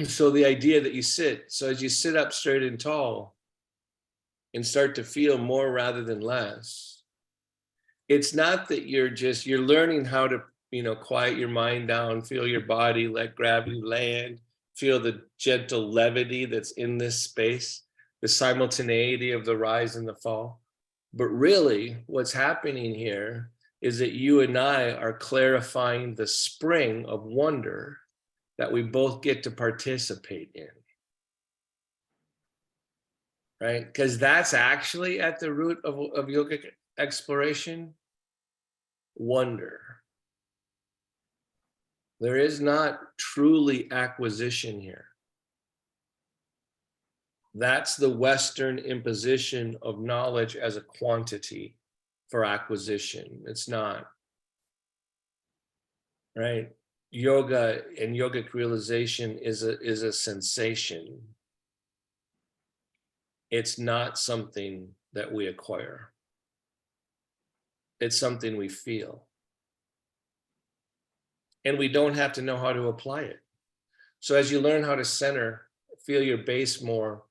So the idea that you sit, so as you sit up straight and tall and start to feel more rather than less, it's not that you're learning how to, quiet your mind down, feel your body, let gravity land, feel the gentle levity that's in this space, the simultaneity of the rise and the fall. But really, what's happening here is that you and I are clarifying the spring of wonder that we both get to participate in. Right? Because that's actually at the root of yogic exploration, wonder. There is not truly acquisition here. That's the Western imposition of knowledge as a quantity for acquisition. It's not. Right? Yoga and yogic realization is a sensation. It's not something that we acquire. It's something we feel. And we don't have to know how to apply it. So as you learn how to center, feel your base more,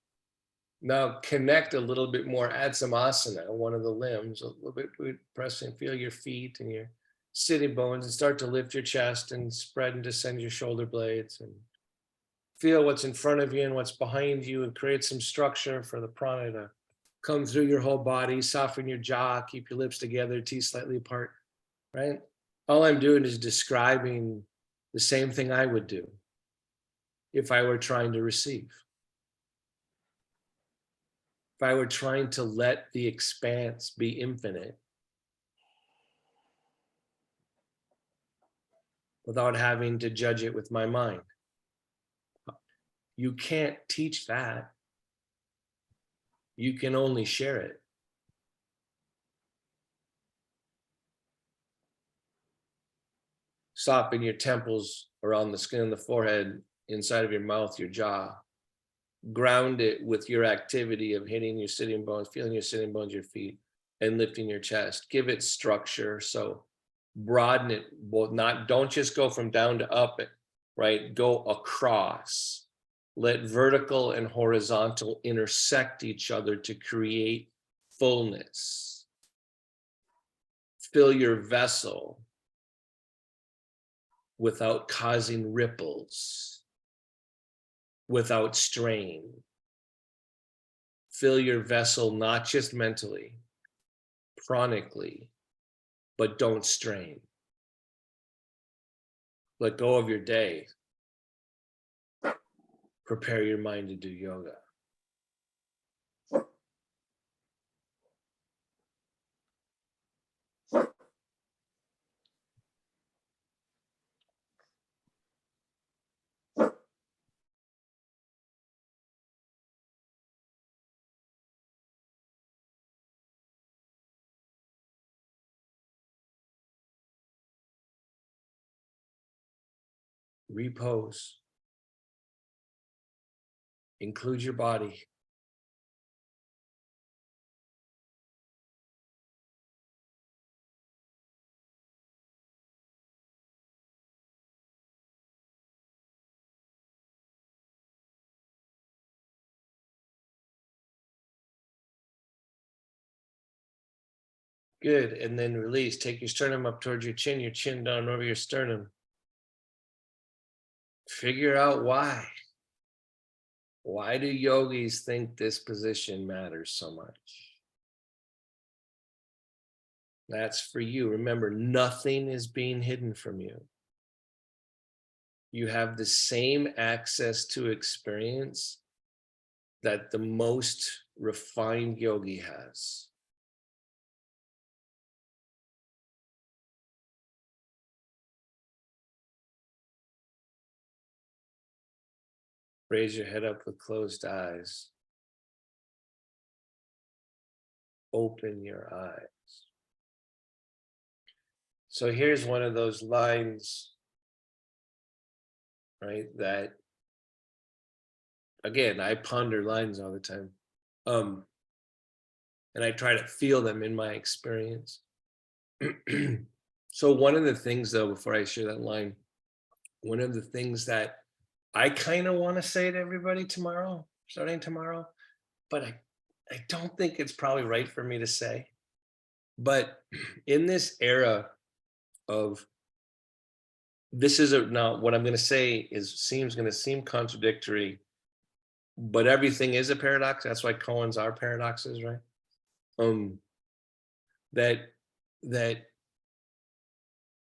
now connect a little bit more, add some asana, one of the limbs, a little bit pressing, feel your feet and your sitting bones, and start to lift your chest and spread and descend your shoulder blades, and feel what's in front of you and what's behind you, and create some structure for the prana to come through your whole body. Soften your jaw, keep your lips together, teeth slightly apart, right? All I'm doing is describing the same thing I would do if I were trying to receive. If I were trying to let the expanse be infinite without having to judge it with my mind. You can't teach that. You can only share it. Soften your temples around the skin of the forehead, inside of your mouth, your jaw. Ground it with your activity of hitting your sitting bones, feeling your sitting bones, your feet, and lifting your chest. Give it structure. So broaden it. Don't just go from down to up, right? Go across. Let vertical and horizontal intersect each other to create fullness. Fill your vessel without causing ripples, without strain. Fill your vessel not just mentally, chronically, but don't strain. Let go of your day. Prepare your mind to do yoga. Repose. Include your body. Good, and then release. Take your sternum up towards your chin down over your sternum. Figure out why. Why do yogis think this position matters so much? That's for you. Remember, nothing is being hidden from you. You have the same access to experience that the most refined yogi has. Raise your head up with closed eyes. Open your eyes. So here's one of those lines, right? That, again, I ponder lines all the time. And I try to feel them in my experience. So one of the things, though, before I share that line, one of the things that I kind of want to say to everybody tomorrow, starting tomorrow, but I don't think it's probably right for me to say. But in this era of this is a now what I'm going to say is seems going to seem contradictory, but everything is a paradox. That's why koans are paradoxes, right? Um, that that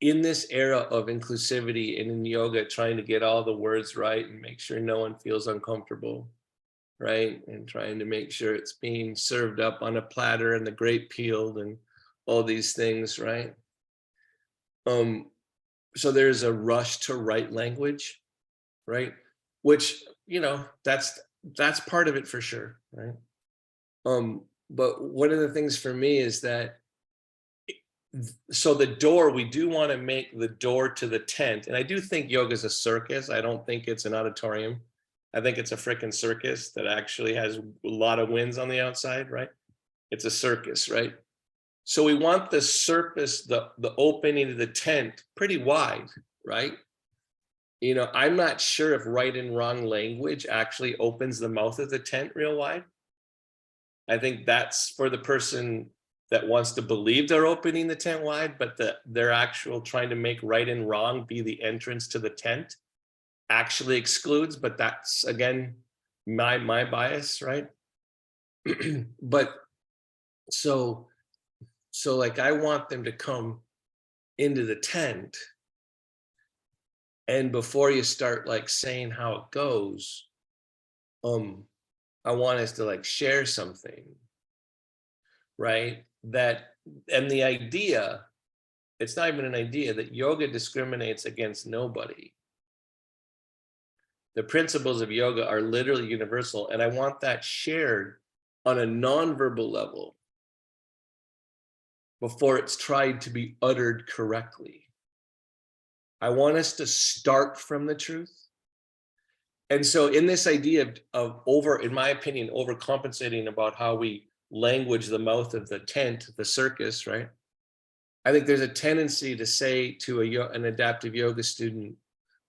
in this era of inclusivity and in yoga, trying to get all the words right and make sure no one feels uncomfortable, right? And trying to make sure it's being served up on a platter and the grape peeled and all these things, right? Um, so there's a rush to write language, right? Which, that's part of it for sure, right? But one of the things for me is that so the door, we do want to make the door to the tent. And I do think yoga is a circus. I don't think it's an auditorium. I think it's a freaking circus that actually has a lot of winds on the outside, right? It's a circus, right? So we want the surface, the opening of the tent pretty wide, right? I'm not sure if right and wrong language actually opens the mouth of the tent real wide. I think that's for the person that wants to believe they're opening the tent wide, but they're actual trying to make right and wrong be the entrance to the tent actually excludes, but that's again my bias, right? But so like I want them to come into the tent, and before you start like saying how it goes, I want us to like share something, right? And the idea, it's not even an idea, that yoga discriminates against nobody. The principles of yoga are literally universal, and I want that shared on a nonverbal level before it's tried to be uttered correctly. I want us to start from the truth. And so in this idea of in my opinion, overcompensating about how we language the mouth of the tent, the circus, right? I think there's a tendency to say to an adaptive yoga student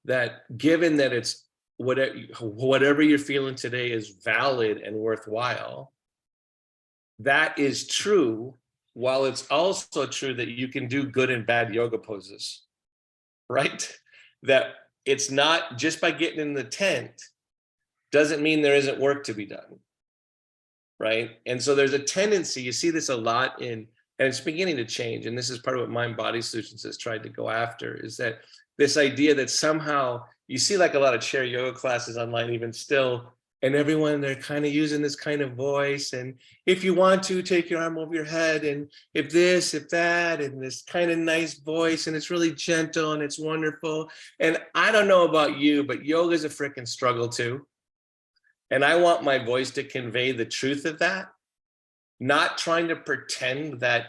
that given that it's whatever you're feeling today is valid and worthwhile, that is true, while it's also true that you can do good and bad yoga poses, right? That it's not just by getting in the tent doesn't mean there isn't work to be done, right? And so there's a tendency, you see this a lot and it's beginning to change, and this is part of what Mind Body Solutions has tried to go after, is that this idea that somehow you see like a lot of chair yoga classes online even still, and everyone, they're kind of using this kind of voice, and if you want to take your arm over your head, and if this, if that, and this kind of nice voice, and it's really gentle and it's wonderful. And I don't know about you, but yoga is a freaking struggle too. And I want my voice to convey the truth of that, not trying to pretend that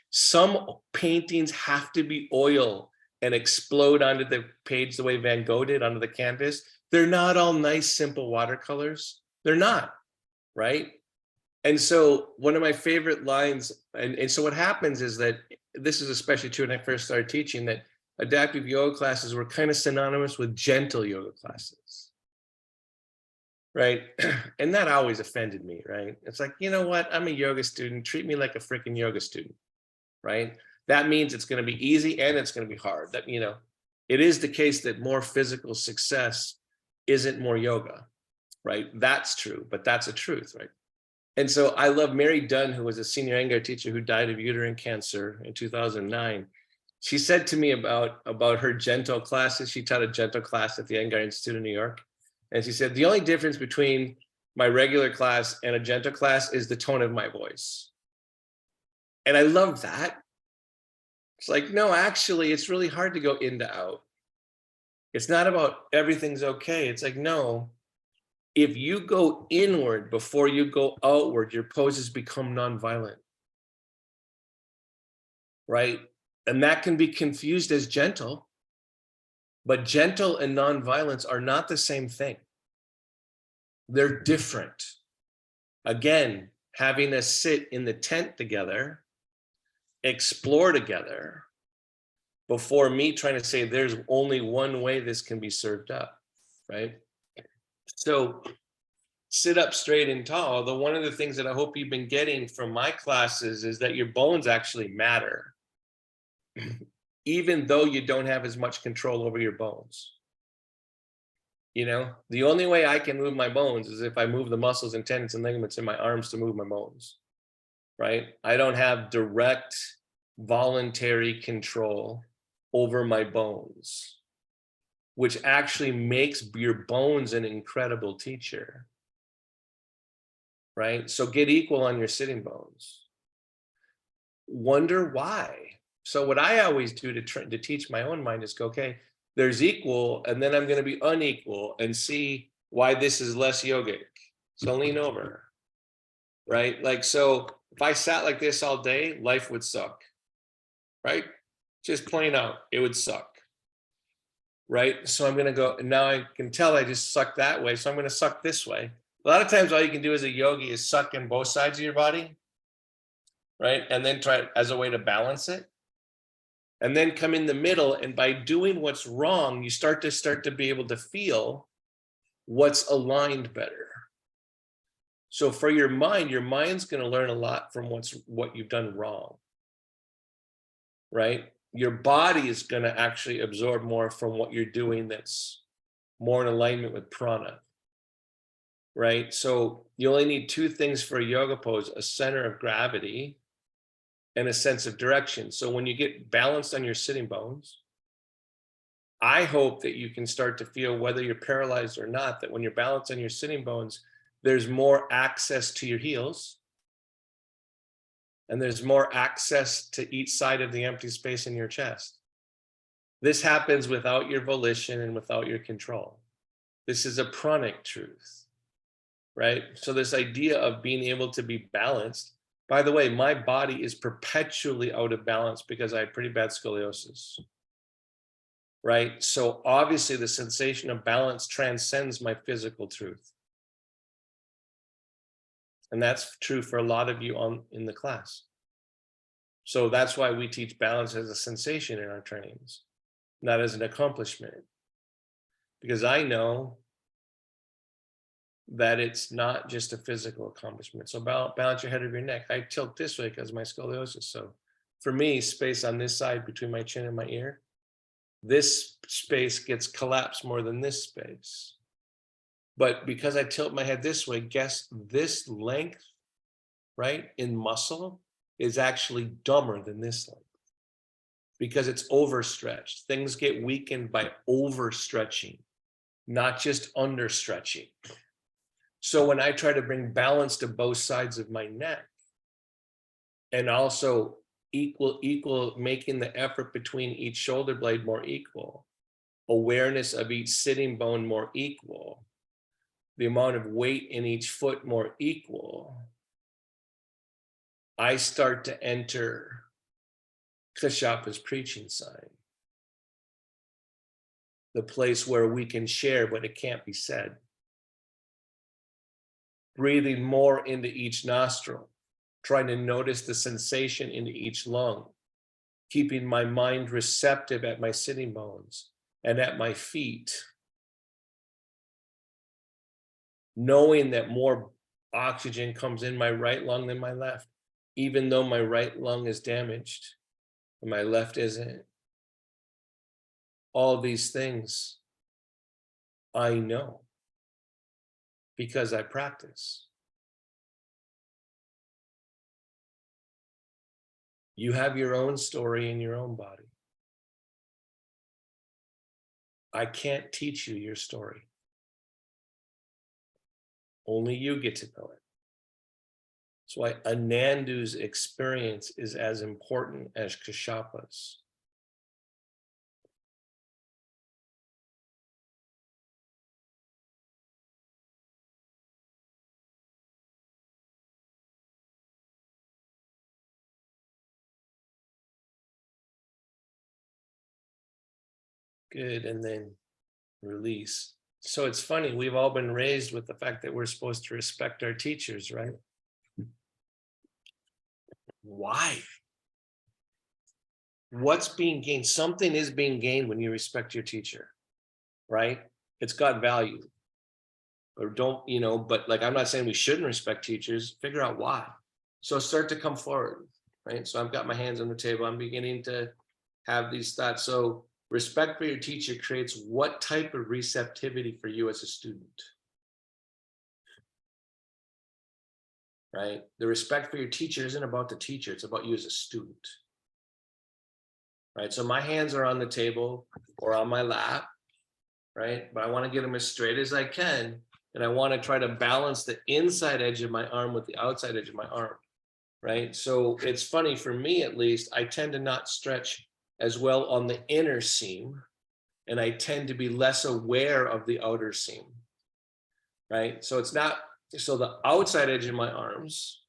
some paintings have to be oil and explode onto the page the way Van Gogh did onto the canvas. They're not all nice, simple watercolors. They're not, right? And so one of my favorite lines, and so what happens is that, this is especially true when I first started teaching, that adaptive yoga classes were kind of synonymous with gentle yoga classes, right? And that always offended me, right? It's like, you know what? I'm a yoga student. Treat me like a freaking yoga student, right? That means it's going to be easy and it's going to be hard. That, it is the case that more physical success isn't more yoga, right? That's true, but that's a truth, right? And so I love Mary Dunn, who was a senior Iyengar teacher who died of uterine cancer in 2009. She said to me about her gentle classes. She taught a gentle class at the Iyengar Institute in New York. And she said, the only difference between my regular class and a gentle class is the tone of my voice. And I love that. It's like, no, actually, it's really hard to go in to out. It's not about everything's okay. It's like, no, if you go inward before you go outward, your poses become nonviolent, right? And that can be confused as gentle, but gentle and nonviolence are not the same thing. They're different. Again, having us sit in the tent together, explore together, before me trying to say there's only one way this can be served up. right? So sit up straight and tall. One of the things that I hope you've been getting from my classes is that your bones actually matter, even though you don't have as much control over your bones. The only way I can move my bones is if I move the muscles and tendons and ligaments in my arms to move my bones, right? I don't have direct voluntary control over my bones, which actually makes your bones an incredible teacher, right? So get equal on your sitting bones. Wonder why. So what I always do to teach my own mind is go, okay, there's equal, and then I'm going to be unequal and see why this is less yogic. So lean over, right? Like, so if I sat like this all day, life would suck, right? Just plain out, it would suck, right? So I'm going to go, and now I can tell I just suck that way. So I'm going to suck this way. A lot of times all you can do as a yogi is suck in both sides of your body, right? And then try as a way to balance it. And then come in the middle, and by doing what's wrong, you start to be able to feel what's aligned better. So for your mind's going to learn a lot from what you've done wrong, right? Your body is going to actually absorb more from what you're doing that's more in alignment with prana, right? So you only need two things for a yoga pose: a center of gravity and a sense of direction. So when you get balanced on your sitting bones, I hope that you can start to feel, whether you're paralyzed or not, that when you're balanced on your sitting bones, there's more access to your heels, and there's more access to each side of the empty space in your chest. This happens without your volition and without your control. This is a pranic truth, right? So this idea of being able to be balanced. By the way, my body is perpetually out of balance because I had pretty bad scoliosis, right? So obviously the sensation of balance transcends my physical truth. And that's true for a lot of you in the class. So that's why we teach balance as a sensation in our trainings, not as an accomplishment. Because I know that it's not just a physical accomplishment. So balance your head over your neck. I tilt this way because of my scoliosis. So for me, space on this side between my chin and my ear, this space gets collapsed more than this space. But because I tilt my head this way, guess this length, right, in muscle is actually dumber than this length because it's overstretched. Things get weakened by overstretching, not just understretching. So when I try to bring balance to both sides of my neck, and also equal, making the effort between each shoulder blade more equal, awareness of each sitting bone more equal, the amount of weight in each foot more equal, I start to enter Kashyap's preaching sign, the place where we can share, but it can't be said. Breathing more into each nostril, trying to notice the sensation into each lung, keeping my mind receptive at my sitting bones and at my feet, knowing that more oxygen comes in my right lung than my left, even though my right lung is damaged and my left isn't. All these things I know because I practice. You have your own story in your own body. I can't teach you your story. Only you get to know it. That's why Anandu's experience is as important as Kashyap's. Good, and then release. So it's funny, we've all been raised with the fact that we're supposed to respect our teachers, right? Why? What's being gained? Something is being gained when you respect your teacher, right? it's got value. Or don't, you know, but like, I'm not saying we shouldn't respect teachers, figure out why. So start to come forward, right? So I've got my hands on the table. I'm beginning to have these thoughts. So respect for your teacher creates what type of receptivity for you as a student, right? The respect for your teacher isn't about the teacher, it's about you as a student, right? So my hands are on the table or on my lap, right? But I want to get them as straight as I can. And I want to try to balance the inside edge of my arm with the outside edge of my arm, right? So it's funny for me, at least, I tend to not stretch as well on the inner seam, and I tend to be less aware of the outer seam, right? So it's not, so the outside edge of my arms,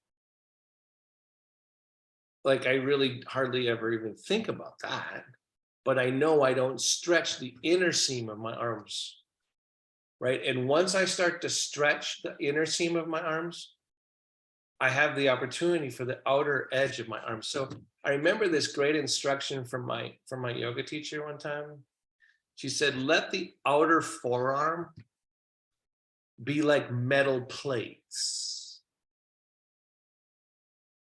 like I really hardly ever even think about that, but I know I don't stretch the inner seam of my arms. Right. And once I start to stretch the inner seam of my arms, I have the opportunity for the outer edge of my arms. So I remember this great instruction from my yoga teacher one time. She said, let the outer forearm be like metal plates.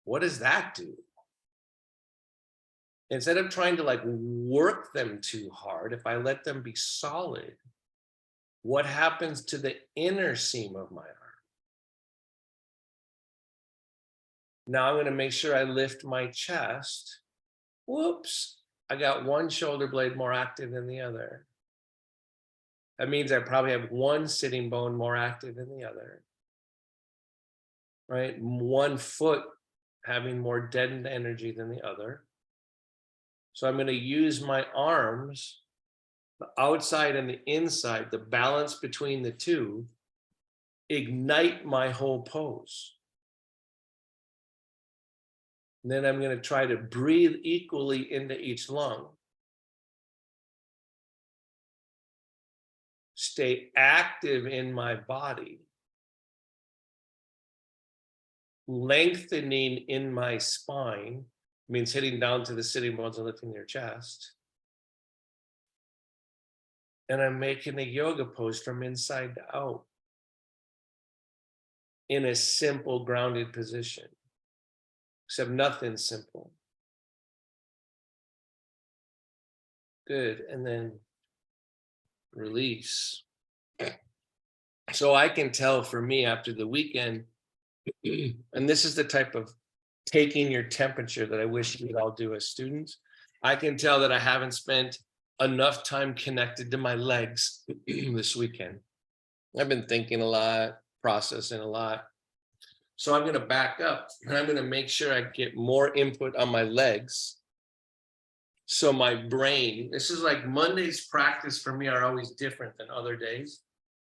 What does that do? Instead of trying to like work them too hard, if I let them be solid, what happens to the inner seam of my arm? Now I'm going to make sure I lift my chest. Whoops, I got one shoulder blade more active than the other. That means I probably have one sitting bone more active than the other, right? One foot having more deadened energy than the other. So I'm going to use my arms, the outside and the inside, the balance between the two, ignite my whole pose. And then I'm going to try to breathe equally into each lung. Stay active in my body. Lengthening in my spine means hitting down to the sitting bones and lifting your chest. And I'm making a yoga pose from inside to out in a simple grounded position, except nothing's simple. Good, and then release. So I can tell for me after the weekend, and this is the type of taking your temperature that I wish you would all do as students. I can tell that I haven't spent enough time connected to my legs this weekend. I've been thinking a lot, processing a lot. So I'm going to back up and I'm going to make sure I get more input on my legs. So my brain, this is like Monday's practice for me are always different than other days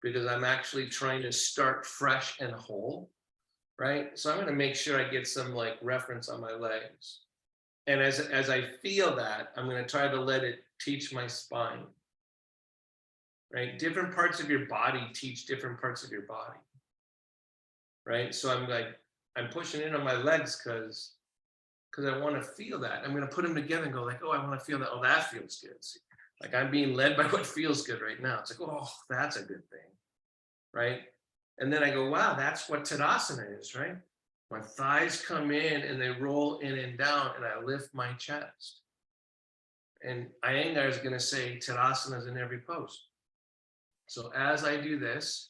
because I'm actually trying to start fresh and whole, right? So I'm going to make sure I get some like reference on my legs. And as I feel that, I'm going to try to let it teach my spine, right? Different parts of your body teach different parts of your body, right? So I'm pushing in on my legs because I want to feel that. I'm going to put them together and go like, oh, I want to feel that. Oh, that feels good. See, like I'm being led by what feels good right now. It's like, oh, that's a good thing, right? And then I go, wow, that's what Tadasana is, right? My thighs come in and they roll in and down and I lift my chest. And Iyengar is going to say Tadasana is in every pose. So as I do this,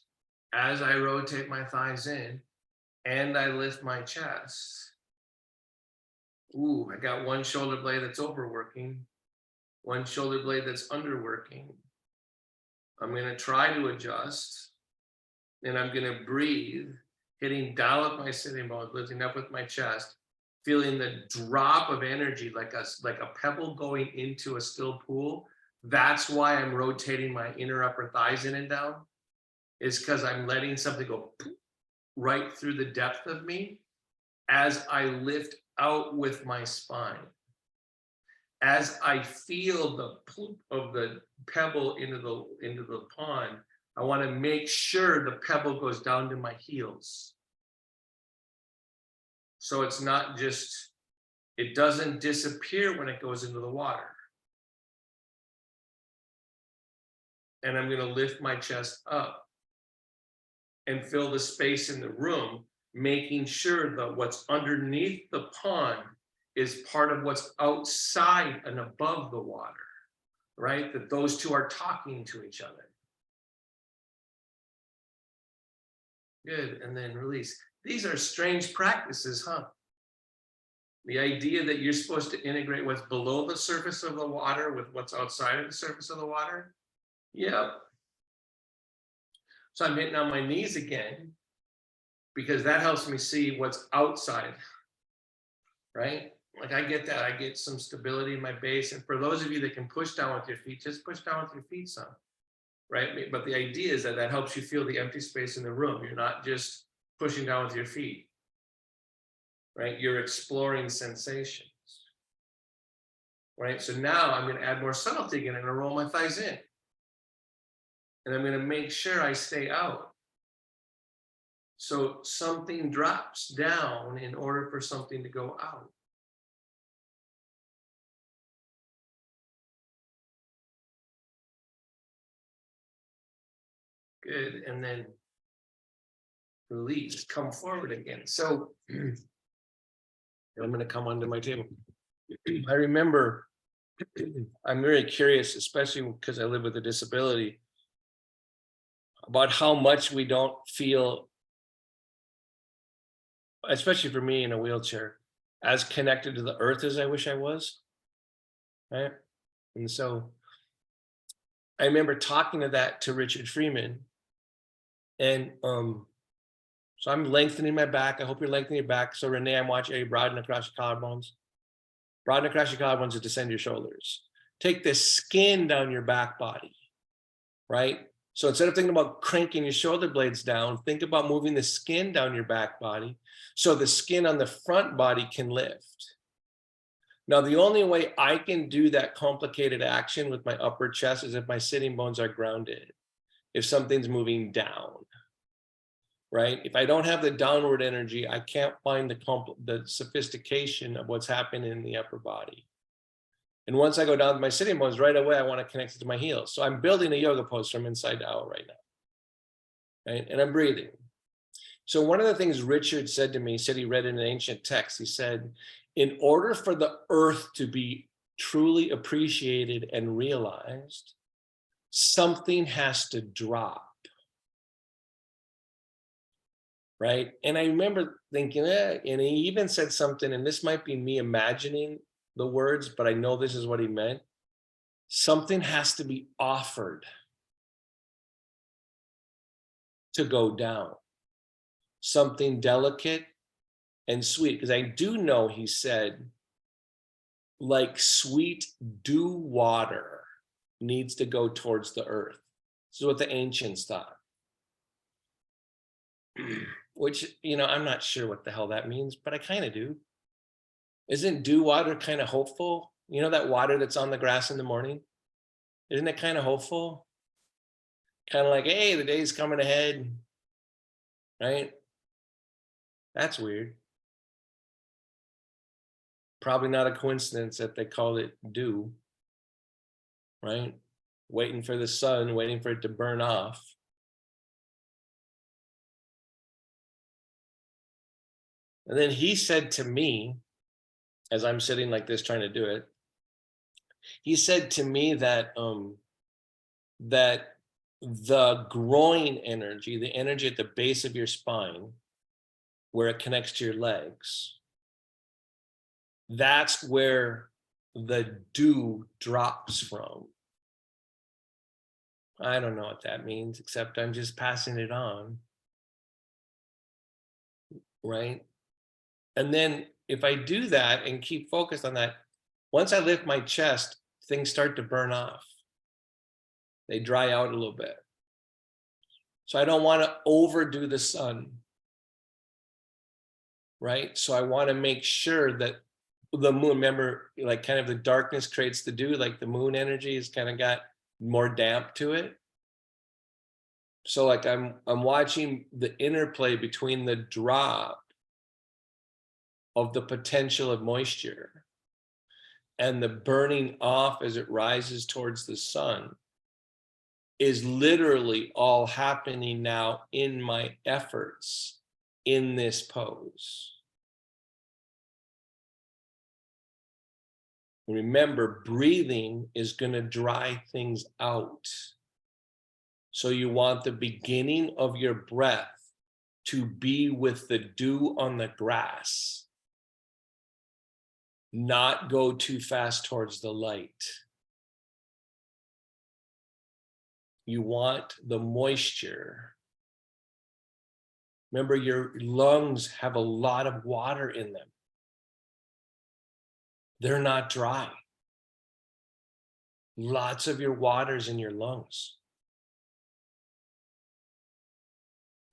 as I rotate my thighs in and I lift my chest, ooh, I got one shoulder blade that's overworking, one shoulder blade that's underworking. I'm going to try to adjust and I'm going to breathe, hitting down with my sitting bones, lifting up with my chest, feeling the drop of energy like a pebble going into a still pool. That's why I'm rotating my inner upper thighs in and down, is because I'm letting something go right through the depth of me as I lift out with my spine. As I feel the poop of the pebble into the pond, I want to make sure the pebble goes down to my heels. So it's not just, it doesn't disappear when it goes into the water. and I'm going to lift my chest up and fill the space in the room, making sure that what's underneath the pond is part of what's outside and above the water, right? That those two are talking to each other. Good, and then release. These are strange practices, huh? The idea that you're supposed to integrate what's below the surface of the water with what's outside of the surface of the water. Yep. So I'm hitting on my knees again because that helps me see what's outside, right? Like I get that. I get some stability in my base. And for those of you that can push down with your feet, just push down with your feet some, right? But the idea is that that helps you feel the empty space in the room. You're not just pushing down with your feet, right? You're exploring sensations, right? So now I'm going to add more subtlety again. I'm going to roll my thighs in. And I'm going to make sure I stay out. So something drops down in order for something to go out. Good. And then release, come forward again. So I'm going to come onto my table. I remember, I'm very curious, especially because I live with a disability, about how much we don't feel, especially for me in a wheelchair, as connected to the earth as I wish I was, right? And so I remember talking to Richard Freeman, and so I'm lengthening my back. I hope you're lengthening your back. So Renee, I'm watching you broaden across your collarbones. Broaden across your collarbones to descend your shoulders. Take the skin down your back body, right? So instead of thinking about cranking your shoulder blades down, think about moving the skin down your back body so the skin on the front body can lift. Now, the only way I can do that complicated action with my upper chest is if my sitting bones are grounded, if something's moving down, right? If I don't have the downward energy, I can't find the sophistication of what's happening in the upper body. And once I go down to my sitting bones, right away, I want to connect it to my heels. So I'm building a yoga pose from inside out right now, right? And I'm breathing. So one of the things Richard said to me, he said he read in an ancient text, he said, in order for the earth to be truly appreciated and realized, something has to drop, right? And I remember thinking, and he even said something, and this might be me imagining the words, but I know this is what he meant. Something has to be offered to go down. Something delicate and sweet. Because I do know he said, like sweet dew water needs to go towards the earth. This is what the ancients thought. Which, I'm not sure what the hell that means, but I kind of do. Isn't dew water kind of hopeful? You know that water that's on the grass in the morning? Isn't it kind of hopeful? Kind of like, hey, the day's coming ahead, right? That's weird. Probably not a coincidence that they called it dew, right? Waiting for the sun, waiting for it to burn off. And then he said to me, as I'm sitting like this trying to do it, he said to me that that the groin energy, the energy at the base of your spine, where it connects to your legs, that's where the dew drops from. I don't know what that means, except I'm just passing it on, right? And then if I do that and keep focused on that, once I lift my chest, things start to burn off. They dry out a little bit. So I don't want to overdo the sun, right? So I want to make sure that the moon, remember, like kind of the darkness creates the dew, like the moon energy has kind of got more damp to it. So like I'm watching the interplay between the drop of the potential of moisture and the burning off as it rises towards the sun. is literally all happening now in my efforts in this pose. Remember, breathing is going to dry things out. So you want the beginning of your breath to be with the dew on the grass, not go too fast towards the light. You want the moisture. Remember, your lungs have a lot of water in them. They're not dry. Lots of your water's in your lungs.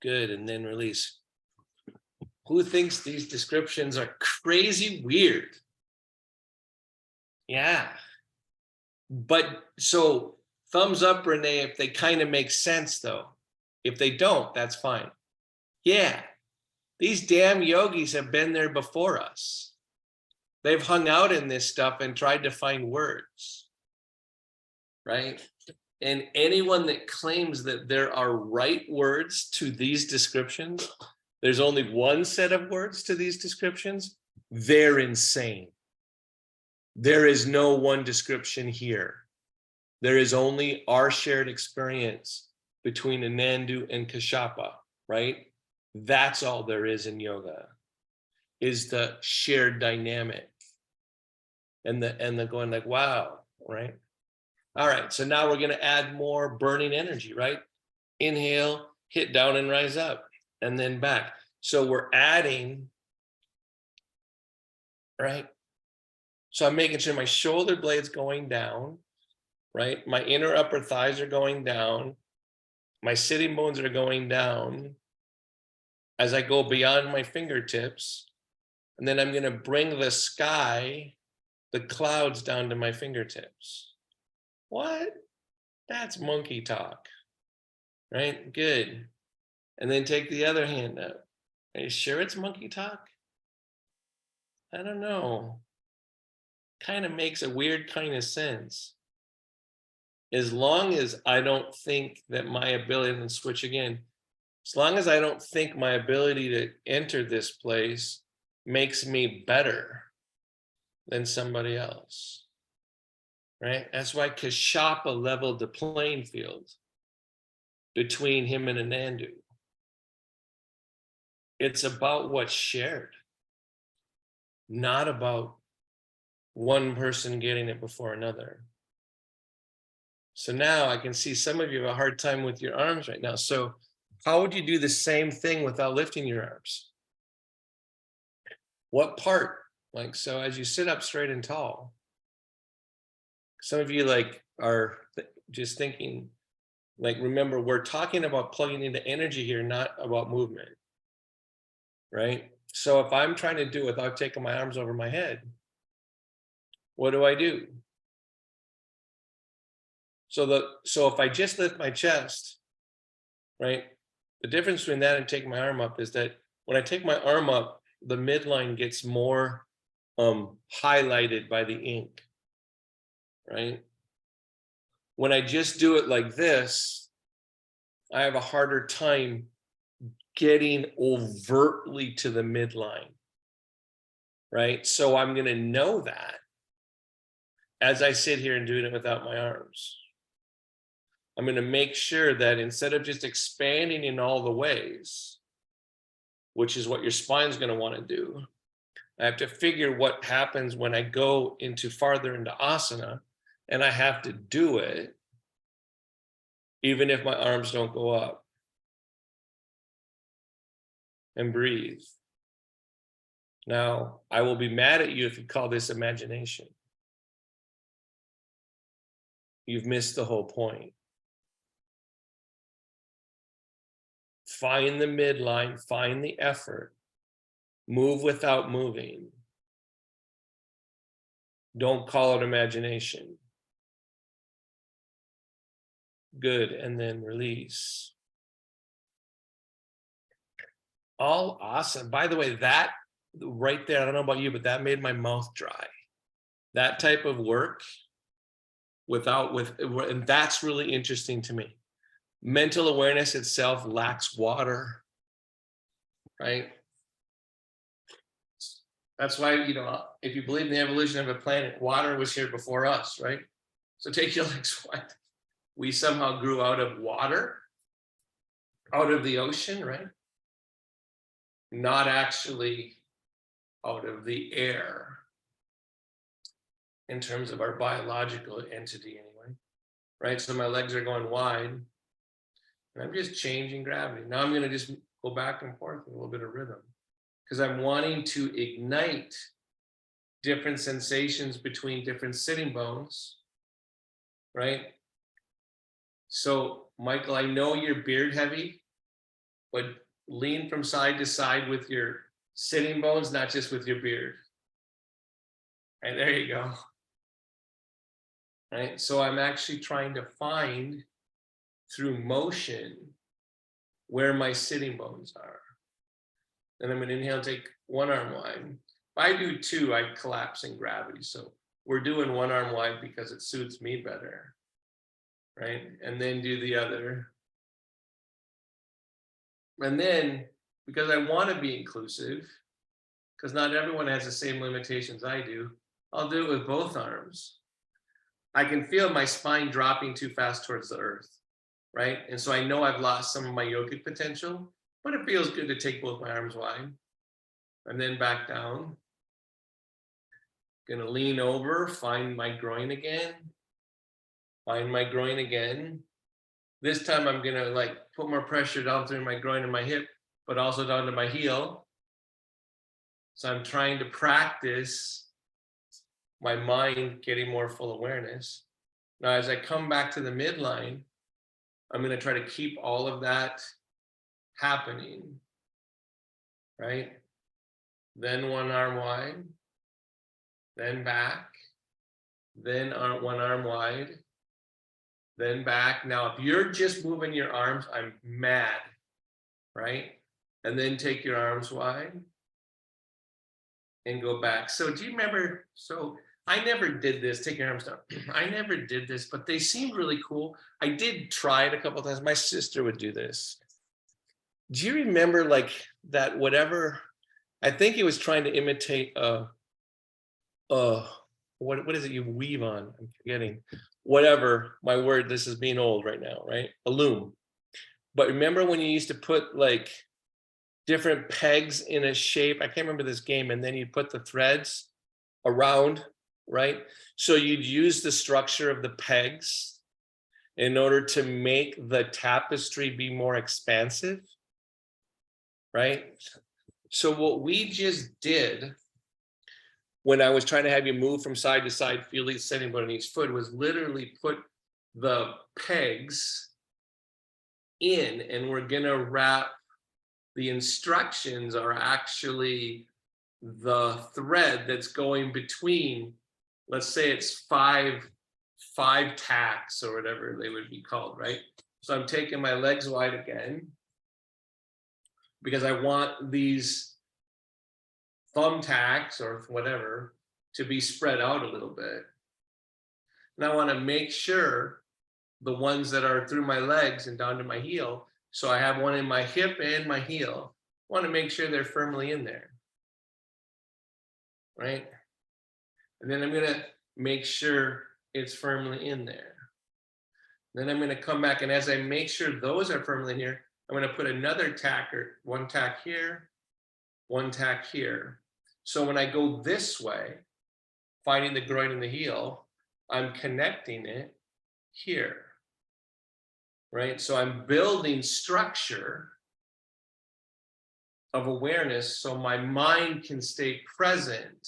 Good, and then release. Who thinks these descriptions are crazy weird? Yeah. But so thumbs up, Renee, if they kind of make sense though. If they don't, that's fine. Yeah, these damn yogis have been there before us. They've hung out in this stuff and tried to find words, right? And anyone that claims that there are right words to these descriptions, there's only one set of words to these descriptions, they're insane. There is no one description here. There is only our shared experience between Anandu and Kashyapa, right? That's all there is in yoga, is the shared dynamic and the going like, wow, right? All right, so now we're gonna add more burning energy, right? Inhale, hit down and rise up, and then back. So we're adding, right? So I'm making sure my shoulder blade's going down, right? My inner upper thighs are going down. My sitting bones are going down as I go beyond my fingertips. And then I'm gonna bring the sky, the clouds down to my fingertips. What? That's monkey talk, right? Good. And then take the other hand up. Are you sure it's monkey talk? I don't know. Kind of makes a weird kind of sense. As long as I don't think that my ability, and switch again, as long as I don't think my ability to enter this place makes me better than somebody else, right? That's why Kashyapa leveled the playing field between him and Anandu. It's about what's shared, not about one person getting it before another. So now I can see some of you have a hard time with your arms right now. So how would you do the same thing without lifting your arms? What part? Like, so as you sit up straight and tall, some of you like are just thinking, like, remember, we're talking about plugging into energy here, not about movement, right? So if I'm trying to do it without taking my arms over my head, what do I do? So if I just lift my chest, right? The difference between that and taking my arm up is that when I take my arm up, the midline gets more highlighted by the ink, right? When I just do it like this, I have a harder time getting overtly to the midline, right? So I'm going to know that as I sit here and doing it without my arms. I'm going to make sure that instead of just expanding in all the ways, which is what your spine's going to want to do, I have to figure what happens when I go into farther into asana, and I have to do it even if my arms don't go up. And breathe. Now, I will be mad at you if you call this imagination. You've missed the whole point. Find the midline, find the effort, move without moving. Don't call it imagination. Good, and then release. All awesome. By the way, that right there, I don't know about you, but that made my mouth dry. That type of work and that's really interesting to me. Mental awareness itself lacks water, right? That's why, if you believe in the evolution of a planet, water was here before us, right? So take your legs wide. We somehow grew out of water, out of the ocean, right? Not actually out of the air in terms of our biological entity anyway, right? So my legs are going wide and I'm just changing gravity. Now I'm going to just go back and forth with a little bit of rhythm because I'm wanting to ignite different sensations between different sitting bones, right? So Michael, I know you're beard heavy, but lean from side to side with your sitting bones, not just with your beard. And there you go. Right? So I'm actually trying to find through motion where my sitting bones are. Then I'm going to inhale, take one arm wide. If I do two, I collapse in gravity. So we're doing one arm wide because it suits me better. Right? And then do the other. And then, because I want to be inclusive, because not everyone has the same limitations I do, I'll do it with both arms. I can feel my spine dropping too fast towards the earth, right? And so I know I've lost some of my yogic potential, but it feels good to take both my arms wide and then back down. Gonna lean over, find my groin again, find my groin again. This time I'm gonna like put more pressure down through my groin and my hip, but also down to my heel. So I'm trying to practice my mind getting more full awareness. Now, as I come back to the midline, I'm going to try to keep all of that happening, right? Then one arm wide, then back, then one arm wide, then back. Now, if you're just moving your arms, I'm mad, right? And then take your arms wide and go back. So do you remember, so I never did this, take your arms down. I never did this, but they seemed really cool. I did try it a couple of times. My sister would do this. Do you remember like that, whatever, I think he was trying to imitate, what is it you weave on? I'm forgetting. Whatever, my word, this is being old right now, right? A loom. But remember when you used to put like different pegs in a shape? I can't remember this game. And then you put the threads around, right? So you'd use the structure of the pegs in order to make the tapestry be more expansive, right? So what we just did when I was trying to have you move from side to side, feel each sitting bone in each foot, was literally put the pegs in, and we're gonna wrap, the instructions are actually the thread that's going between, let's say it's five tacks or whatever they would be called, right? So I'm taking my legs wide again because I want these thumbtacks or whatever to be spread out a little bit. And I want to make sure the ones that are through my legs and down to my heel, so I have one in my hip and my heel, I want to make sure they're firmly in there, right? And then I'm going to make sure it's firmly in there. Then I'm going to come back, and as I make sure those are firmly in here, I'm going to put another tack, or one tack here, one tack here. So when I go this way, finding the groin and the heel, I'm connecting it here, right? So I'm building structure of awareness so my mind can stay present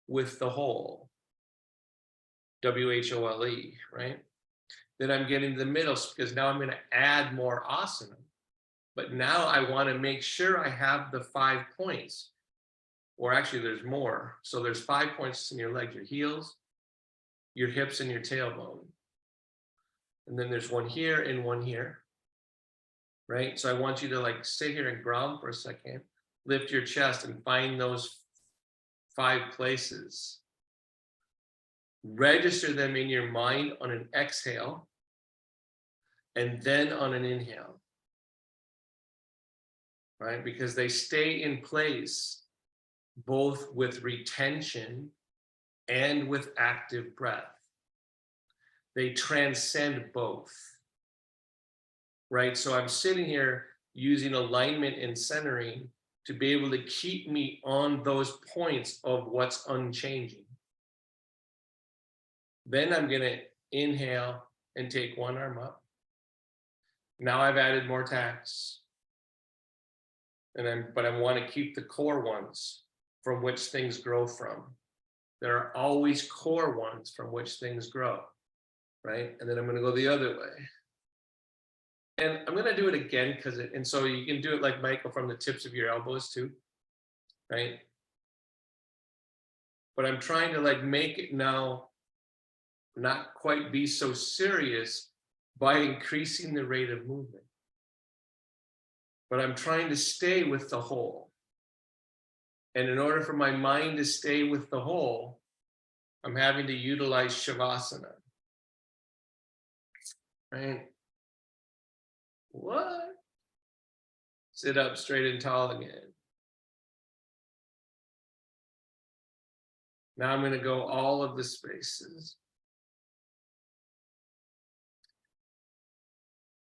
with the whole, W-H-O-L-E, right? Then I'm getting to the middle because now I'm going to add more asana. But now I want to make sure I have the 5 points, or actually there's more. So there's 5 points in your legs, your heels, your hips, and your tailbone. And then there's one here and one here, right? So I want you to like sit here and ground for a second, lift your chest and find those 5 places. Register them in your mind on an exhale and then on an inhale, right? Because they stay in place both with retention and with active breath. They transcend both, right? So I'm sitting here using alignment and centering to be able to keep me on those points of what's unchanging. Then I'm going to inhale and take one arm up. Now I've added more tacks. But I want to keep the core ones from which things grow from. There are always core ones from which things grow, right? And then I'm going to go the other way. And I'm going to do it again and so you can do it like Michael from the tips of your elbows too, right? But I'm trying to like make it now not quite be so serious by increasing the rate of movement. But I'm trying to stay with the whole. And in order for my mind to stay with the whole, I'm having to utilize Shavasana. Right? What? Sit up straight and tall again. Now I'm going to go all of the spaces.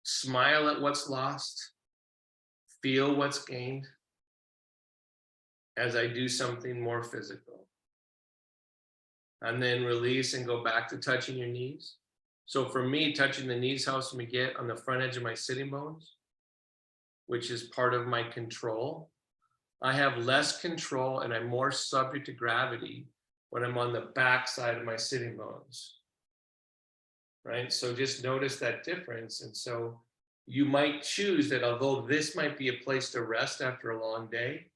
Smile at what's lost. Feel what's gained as I do something more physical. And then release and go back to touching your knees. So for me, touching the knees helps me get on the front edge of my sitting bones, which is part of my control. I have less control and I'm more subject to gravity when I'm on the back side of my sitting bones. Right? So just notice that difference. And so you might choose that although this might be a place to rest after a long day,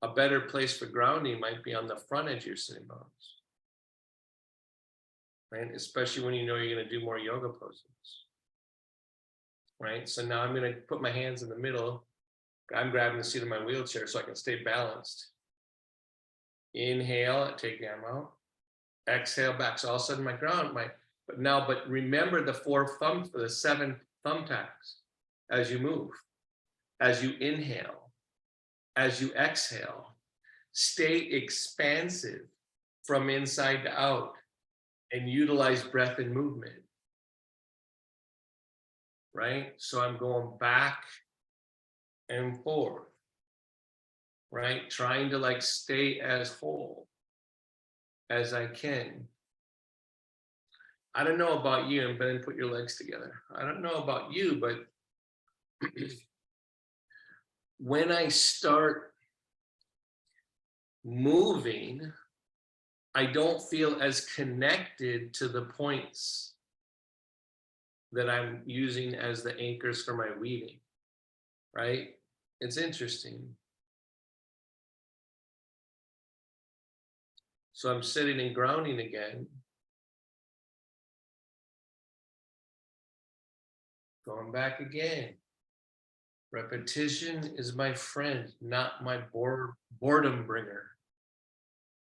a better place for grounding might be on the front edge of your sitting bones. Right? Especially when you know you're going to do more yoga poses. Right? So now I'm going to put my hands in the middle. I'm grabbing the seat of my wheelchair so I can stay balanced. Inhale, take the arm out. Exhale back. So all of a sudden my ground, but remember the 7 thumbtacks as you move, as you inhale, as you exhale. Stay expansive from inside to out and utilize breath and movement. Right? So I'm going back and forth. Right? Trying to like stay as whole as I can. I don't know about you, and then put your legs together. I don't know about you, but when I start moving, I don't feel as connected to the points that I'm using as the anchors for my weaving, right? It's interesting. So I'm sitting and grounding again. Going back again. Repetition is my friend, not my boredom bringer,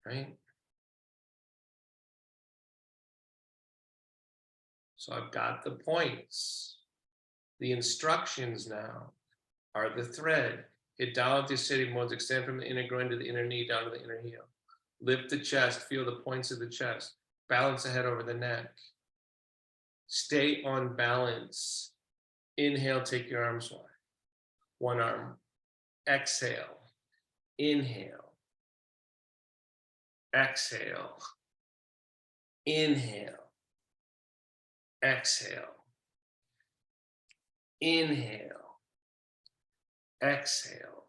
right? So I've got the points. The instructions now are the thread. Hit down with your sitting bones, extend from the inner groin to the inner knee, down to the inner heel. Lift the chest, feel the points of the chest. Balance the head over the neck. Stay on balance. Inhale, take your arms wide. One arm. Exhale. Inhale. Exhale. Inhale. Exhale. Inhale. Exhale.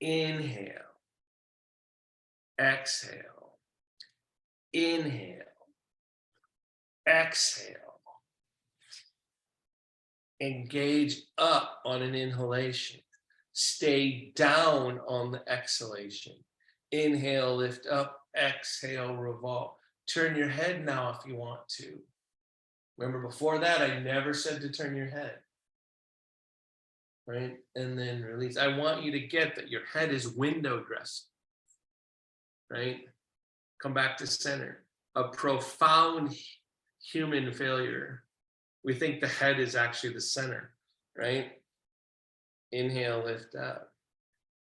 Inhale. Exhale. Inhale. Exhale. Engage up on an inhalation. Stay down on the exhalation. Inhale, lift up. Exhale, revolve. Turn your head now if you want to. Remember, before that, I never said to turn your head. Right? And then release. I want you to get that your head is window dressing. Right? Come back to center. A profound human failure. We think the head is actually the center, right? Inhale, lift up.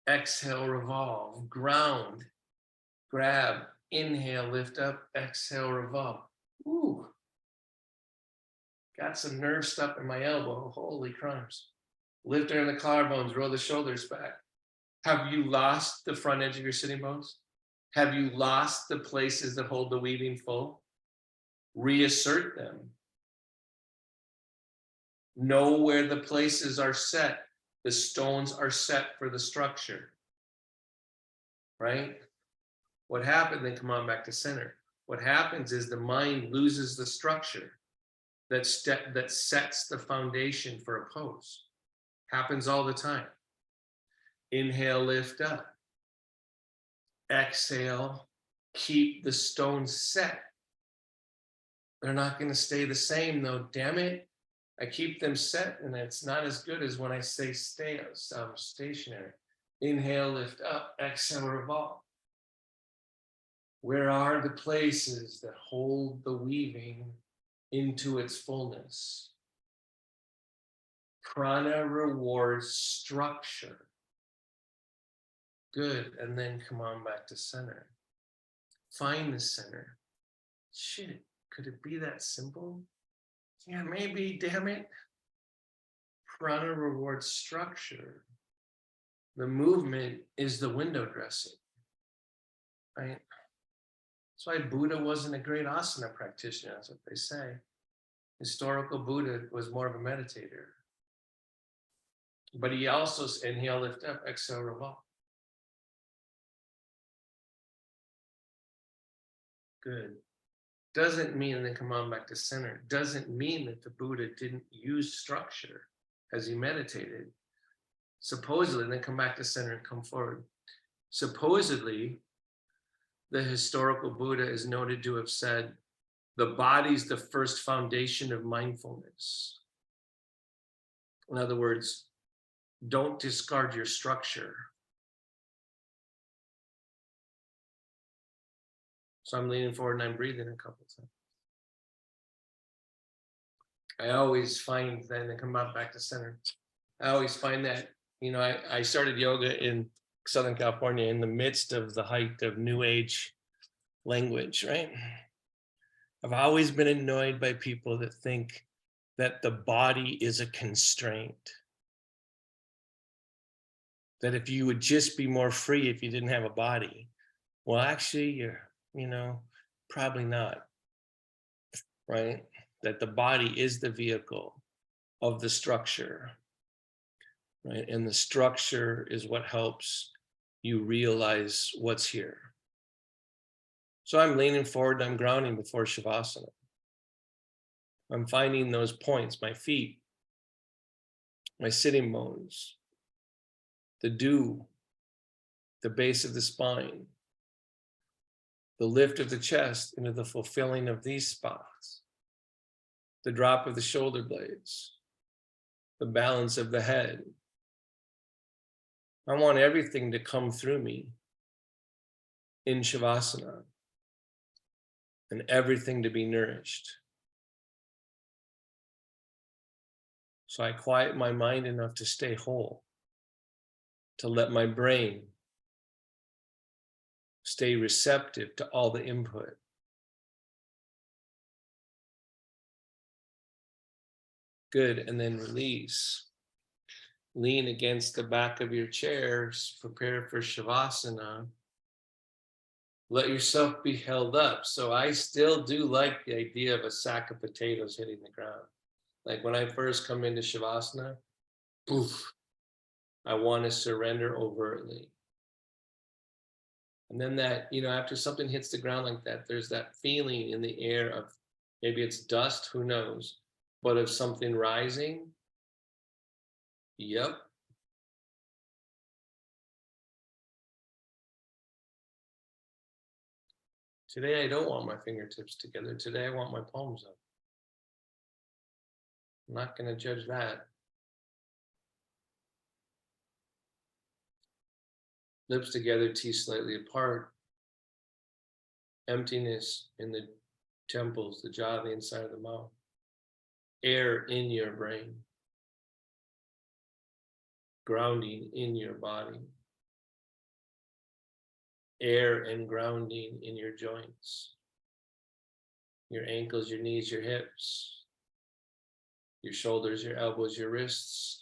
Exhale, revolve. Ground, grab. Inhale, lift up. Exhale, revolve. Ooh. Got some nerve stuff in my elbow. Holy crumbs. Lift her in the collarbones, roll the shoulders back. Have you lost the front edge of your sitting bones? Have you lost the places that hold the weaving full? Reassert them. Know where the places are set. The stones are set for the structure. Right? What happened? Then come on back to center. What happens is the mind loses the structure that sets the foundation for a pose. Happens all the time. Inhale, lift up. Exhale, keep the stones set. They're not going to stay the same though, damn it. I keep them set and it's not as good as when I say stay stationary. Inhale, lift up, exhale, revolve. Where are the places that hold the weaving into its fullness? Prana rewards structure. Good, and then come on back to center. Find the center. Shit, could it be that simple? Yeah, maybe, damn it. Prana rewards structure. The movement is the window dressing, right? That's why Buddha wasn't a great asana practitioner, that's what they say. Historical Buddha was more of a meditator. But he also, inhale, lift up, exhale, revolve. Good. Doesn't mean, and then come on back to center, doesn't mean that the Buddha didn't use structure as he meditated. Supposedly, then come back to center and come forward. Supposedly, the historical Buddha is noted to have said, the body's the first foundation of mindfulness. In other words, don't discard your structure. So I'm leaning forward and I'm breathing a couple of times. I always find then to come back to center. I always find that, I started yoga in Southern California in the midst of the height of New Age language, right? I've always been annoyed by people that think that the body is a constraint. That if you would just be more free if you didn't have a body. Well, actually, you're, probably not, right? That the body is the vehicle of the structure, right? And the structure is what helps you realize what's here. So I'm leaning forward, I'm grounding before Shavasana. I'm finding those points, my feet, my sitting bones, the dew, the base of the spine, the lift of the chest into the fulfilling of these spots, the drop of the shoulder blades, the balance of the head. I want everything to come through me in Shavasana and everything to be nourished. So I quiet my mind enough to stay whole, to let my brain stay receptive to all the input. Good, and then release. Lean against the back of your chairs, prepare for Shavasana. Let yourself be held up. So I still do like the idea of a sack of potatoes hitting the ground. Like when I first come into Shavasana, poof, I want to surrender overtly. And then that, after something hits the ground like that, there's that feeling in the air of, maybe it's dust, who knows, but of something rising. Yep. Today I don't want my fingertips together. Today I want my palms up. I'm not going to judge that. Lips together, teeth slightly apart. emptiness in the temples, the jaw, the inside of the mouth, air in your brain, grounding in your body, air and grounding in your joints, your ankles, your knees, your hips, your shoulders, your elbows, your wrists.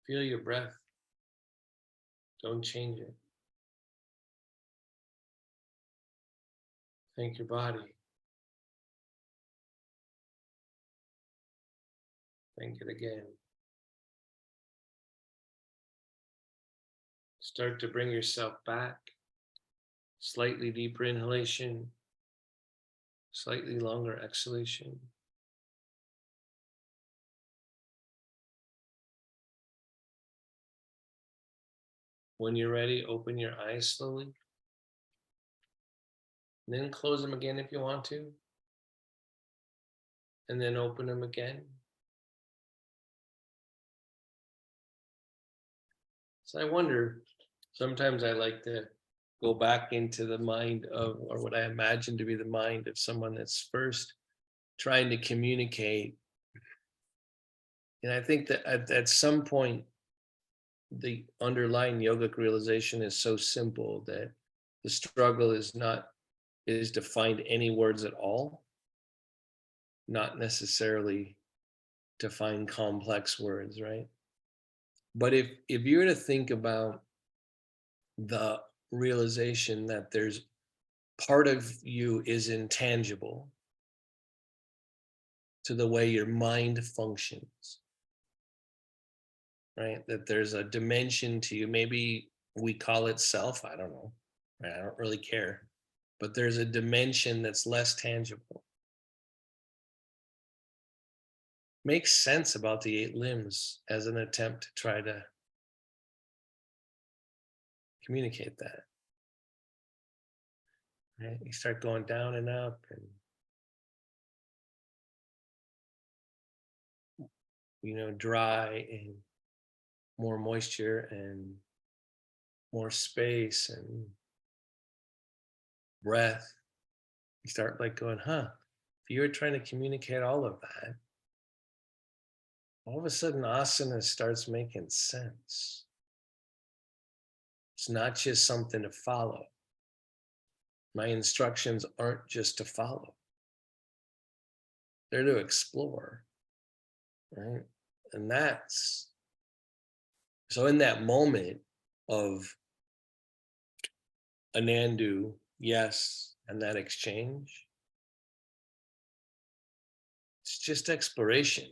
Feel your breath. Don't change it. Thank your body. Thank it again. Start to bring yourself back. Slightly deeper inhalation, slightly longer exhalation. When you're ready, open your eyes slowly. And then close them again if you want to. And then open them again. So I wonder, sometimes I like to go back into the mind of, or what I imagine to be the mind of someone that's first trying to communicate. And I think that at some point, the underlying yogic realization is so simple that the struggle is to find any words at all, not necessarily to find complex words, right? But if you were to think about the realization that there's part of you is intangible to the way your mind functions, right? That there's a dimension to you. Maybe we call it self. I don't know. Right? I don't really care. But there's a dimension that's less tangible. Makes sense about the 8 limbs as an attempt to try to communicate that. Right? You start going down and up, and dry and more moisture and more space and breath. You start like going, if you were trying to communicate all of that, all of a sudden asana starts making sense. It's not just something to follow. My instructions aren't just to follow. They're to explore, right? And that's, so in that moment of Anandu, yes, and that exchange, it's just exploration.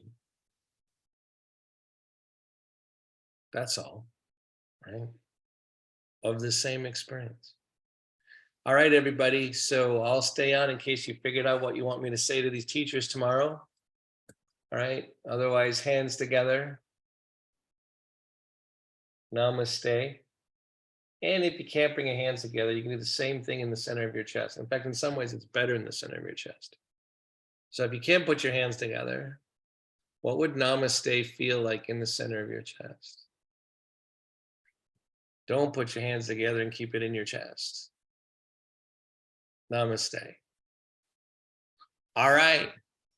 That's all, right? Of the same experience. All right, everybody. So I'll stay on in case you figured out what you want me to say to these teachers tomorrow. All right. Otherwise, hands together. Namaste. And if you can't bring your hands together, you can do the same thing in the center of your chest. In fact, in some ways, it's better in the center of your chest. So if you can't put your hands together, what would namaste feel like in the center of your chest? Don't put your hands together and keep it in your chest. Namaste. All right.